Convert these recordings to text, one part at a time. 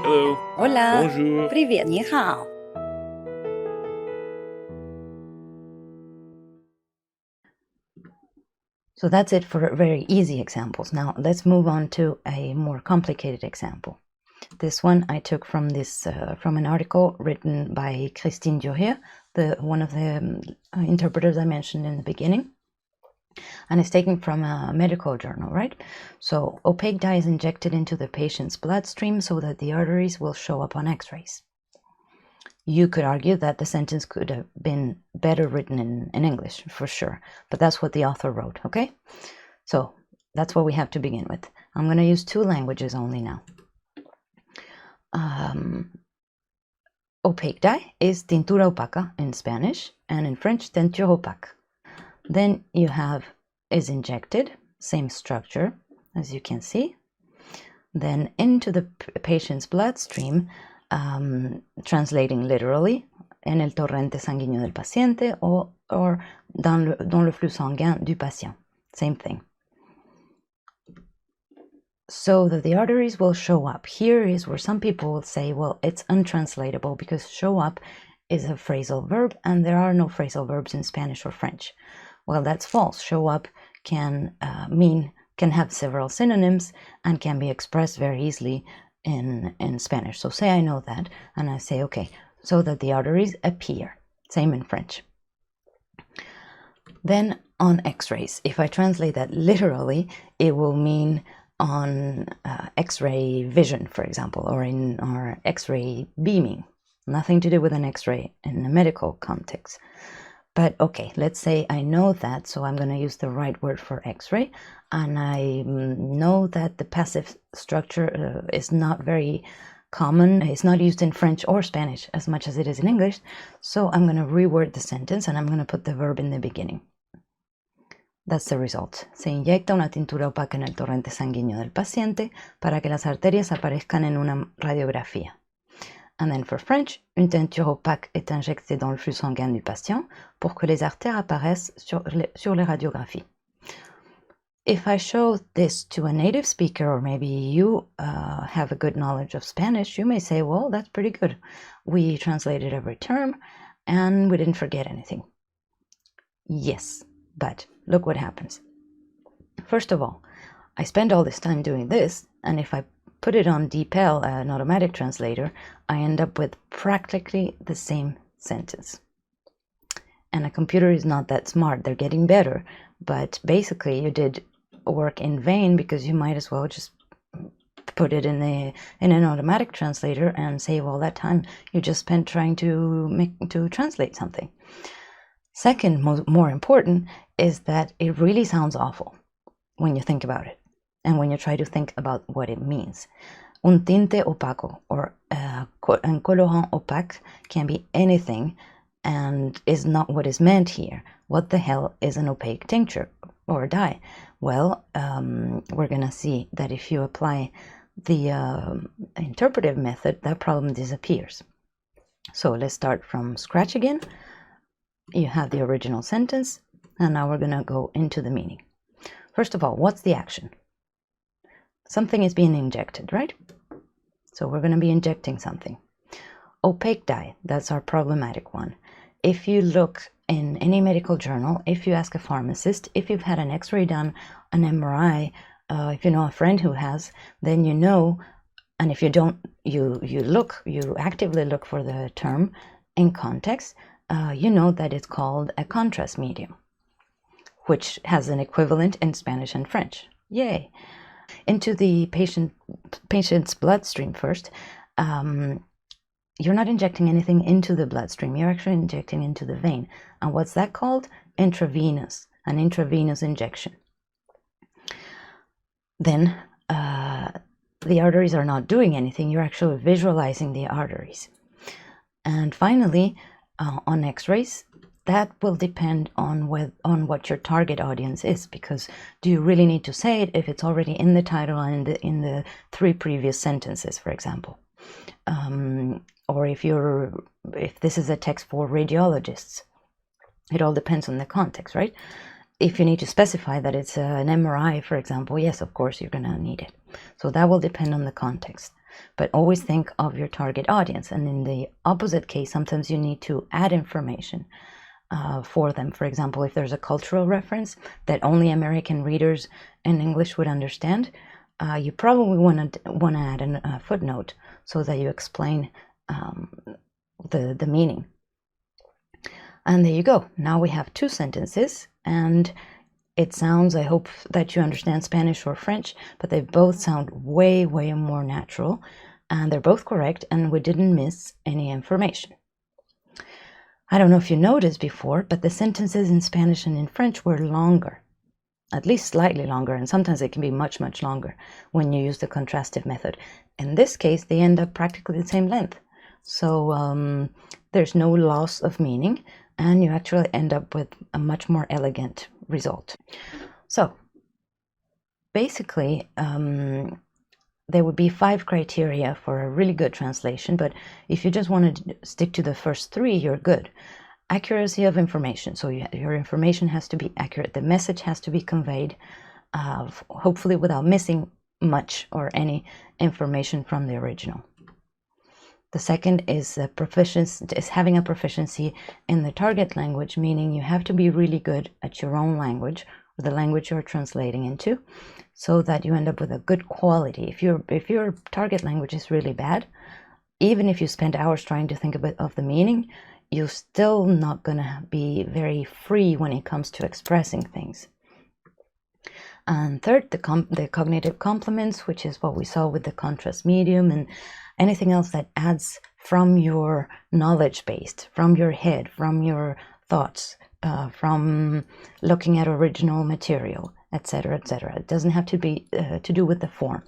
Hello. Hola. Bonjour. Привет, 你好. So that's it for very easy examples. Now let's move on to a more complicated example. This one I took from from an article written by Christine Durieux, one of the interpreters I mentioned in the beginning. And it's taken from a medical journal, right? So opaque dye is injected into the patient's bloodstream so that the arteries will show up on x-rays. You could argue that the sentence could have been better written in English, for sure. But that's what the author wrote, okay? So that's what we have to begin with. I'm going to use two languages only now. Opaque dye is tintura opaca in Spanish, and in French, teinture opaque. Then you have is injected, same structure, as you can see. Then into the patient's bloodstream, translating literally, en el torrente sanguíneo del paciente or dans le flux sanguin du patient. Same thing. So that the arteries will show up. Here is where some people will say, well, it's untranslatable because show up is a phrasal verb and there are no phrasal verbs in Spanish or French. Well, that's false. Show up can have several synonyms and can be expressed very easily in Spanish. So say I know that and I say, okay, so that the arteries appear. Same in French. Then on x-rays, if I translate that literally, it will mean on x-ray vision, for example, or x-ray beaming. Nothing to do with an x-ray in a medical context. But okay, let's say I know that, so I'm going to use the right word for x-ray, and I know that the passive structure is not very common. It's not used in French or Spanish as much as it is in English, so I'm going to reword the sentence and I'm going to put the verb in the beginning. That's the result. Se inyecta una tintura opaca en el torrente sanguíneo del paciente para que las arterias aparezcan en una radiografía. And then for French, une teinture opaque est injectée dans le flux sanguin du patient pour que les artères apparaissent sur les radiographies. If I show this to a native speaker, or maybe you have a good knowledge of Spanish, you may say, well, that's pretty good. We translated every term and we didn't forget anything. Yes, but look what happens. First of all, I spend all this time doing this, and if I put it on DeepL, an automatic translator, I end up with practically the same sentence. And a computer is not that smart. They're getting better, but basically you did work in vain because you might as well just put it in an automatic translator and save all that time you just spent trying to translate something. Second, more important, is that it really sounds awful when you think about it. And when you try to think about what it means. Un tinte opaco or un colorant opaque can be anything and is not what is meant here. What the hell is an opaque tincture or dye? Well, we're going to see that if you apply the interpretive method, that problem disappears. So let's start from scratch again. You have the original sentence, and now we're going to go into the meaning. First of all, what's the action? Something is being injected, right? So we're going to be injecting something. Opaque dye, that's our problematic one. If you look in any medical journal, if you ask a pharmacist, if you've had an x-ray done, an MRI, if you know a friend who has, then you know, and if you don't, you actively look for the term in context, you know that it's called a contrast medium, which has an equivalent in Spanish and French. Yay! Into the patient's bloodstream first. You're not injecting anything into the bloodstream. You're actually injecting into the vein. And what's that called? Intravenous, an intravenous injection. Then the arteries are not doing anything. You're actually visualizing the arteries. And finally, on x-rays, that will depend on what your target audience is, because do you really need to say it if it's already in the title and in the 3 previous sentences, for example, or if this is a text for radiologists? It all depends on the context, right? If you need to specify that it's an MRI, for example, yes, of course you're going to need it. So that will depend on the context. but always think of your target audience. And in the opposite case, sometimes you need to add information for them. For example, if there's a cultural reference that only American readers in English would understand, you probably want to add a footnote so that you explain the meaning. And there you go. Now we have 2 sentences, and it sounds, I hope that you understand Spanish or French, but they both sound way, way more natural, and they're both correct, and we didn't miss any information. I don't know if you noticed before, but the sentences in Spanish and in French were longer, at least slightly longer, and sometimes it can be much, much longer when you use the contrastive method. In this case, they end up practically the same length. So there's no loss of meaning, and you actually end up with a much more elegant result. So basically, there would be 5 criteria for a really good translation, but if you just want to stick to the first 3, you're good. Accuracy of information, so your information has to be accurate. The message has to be conveyed, hopefully without missing much or any information from the original. The second is having a proficiency in the target language, meaning you have to be really good at your own language, or the language you're translating into, so that you end up with a good quality. If your target language is really bad, even if you spend hours trying to think of the meaning, you're still not going to be very free when it comes to expressing things. And third, the cognitive complements, which is what we saw with the contrast medium and anything else that adds from your knowledge base, from your head, from your thoughts, from looking at original material, etc., etc. It doesn't have to be to do with the form.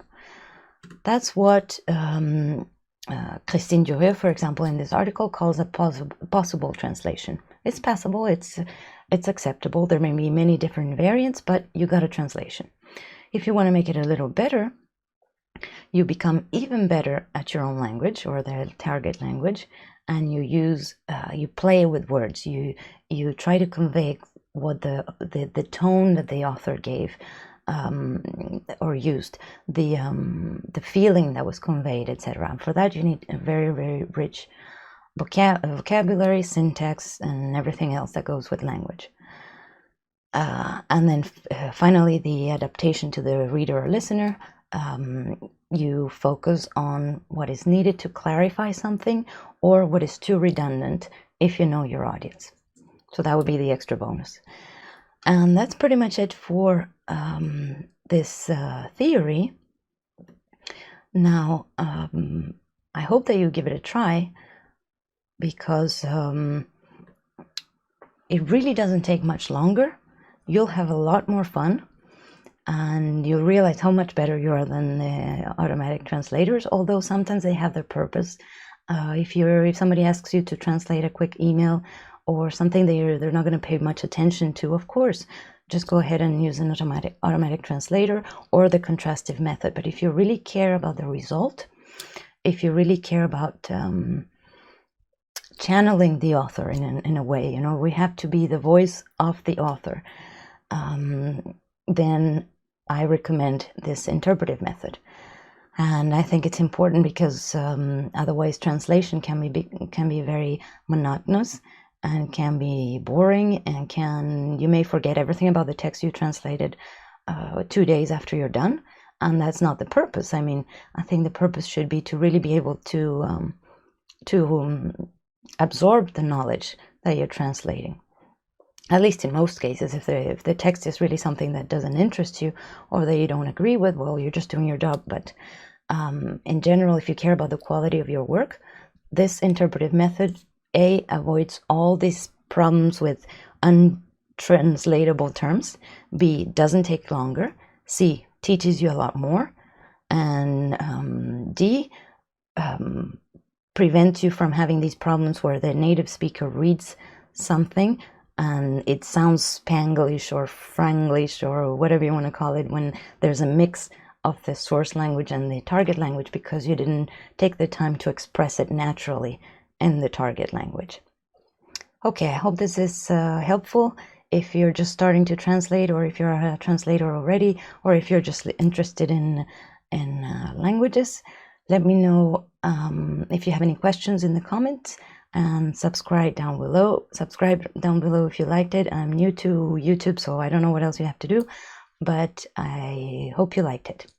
That's what Christine Durieux, for example, in this article calls a possible translation. It's passable, it's acceptable. There may be many different variants, but you got a translation. If you want to make it a little better, you become even better at your own language or the target language, and you play with words. You try to convey what the tone that the author gave or used, the feeling that was conveyed, etc. And for that, you need a very, very rich vocabulary, syntax, and everything else that goes with language. And then finally, the adaptation to the reader or listener. You focus on what is needed to clarify something or what is too redundant if you know your audience. So that would be the extra bonus. And that's pretty much it for this theory. Now, I hope that you give it a try, because it really doesn't take much longer. You'll have a lot more fun, and you'll realize how much better you are than the automatic translators, although sometimes they have their purpose. If somebody asks you to translate a quick email or something they're not going to pay much attention to, of course, just go ahead and use an automatic translator or the contrastive method. But if you really care about the result, if you really care about channeling the author in a way, we have to be the voice of the author, then I recommend this interpretive method. And I think it's important because otherwise translation can be very monotonous and can be boring, and you may forget everything about the text you translated 2 days after you're done, and that's not the purpose. I mean, I think the purpose should be to really be able to absorb the knowledge that you're translating. At least in most cases, if the text is really something that doesn't interest you or that you don't agree with, well, you're just doing your job. But in general, if you care about the quality of your work, this interpretive method, A, avoids all these problems with untranslatable terms, B, doesn't take longer, C, teaches you a lot more, and D, prevents you from having these problems where the native speaker reads something and it sounds Spanglish or Franglish or whatever you want to call it, when there's a mix of the source language and the target language because you didn't take the time to express it naturally in the target language. Okay, I hope this is helpful if you're just starting to translate, or if you're a translator already, or if you're just interested in languages. Let me know if you have any questions in the comments, and subscribe down below. Subscribe down below if you liked it. I'm new to YouTube, so I don't know what else you have to do, but I hope you liked it.